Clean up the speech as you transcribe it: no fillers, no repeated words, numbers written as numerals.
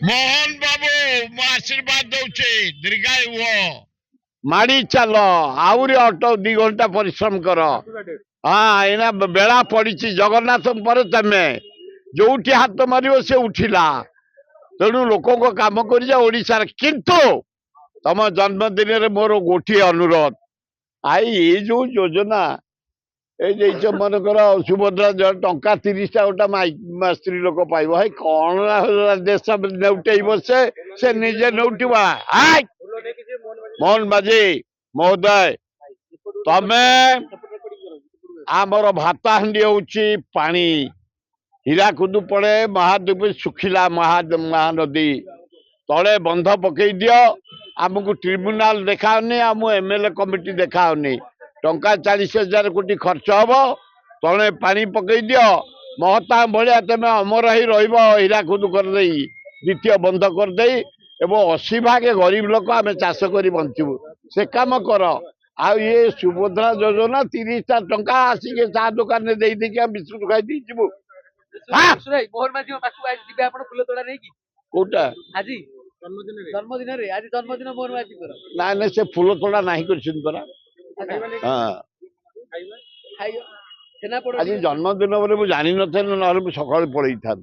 मोहन बाबू मु आशीर्वाद दौचे दीर्घायु हो माड़ी चल आहरी अट 2 घंटा परिश्रम कर। हाँ एना बेला पड़ी जगन्नाथ पर तमें जो हाथ मार से उठिला तेणु लोक कम कर किंतु तम जन्मदिन में मोर गोटे अनुरोध आई ये जो योजना ये मनकर सुभद्रा टंका 30टा गोटा स्त्री लोक पाइब है कौन देश नेउटेब से निजे नेउटिबा। मोहन माझी महोदय तमे आमर भाताहांडी होची पानी हीराकुद पड़े महाद्वीप सुखिला महानदी तले बंध पकई दियो आमको ट्रिब्यूनाल देखाओनी आम एमएलए कमिटी देखाओनी टंका 40,000 कोटी खर्च हम तले पानी पकई दियो महता भाया तुम अमर ही हीराकुद कर द्वितीय बंध कर 80 भाग गरीब लोक आम चाष कर बंचबू से कम कर आ ये सुभद्रा योजना 30टा टंका आसिक चा दुकान में दे बिस्कुट खाई जीवु कोटा ना ना से फूल तोड़ा नहीं कर आज जन्मदिन मुझे जानी ना सका पड़े था।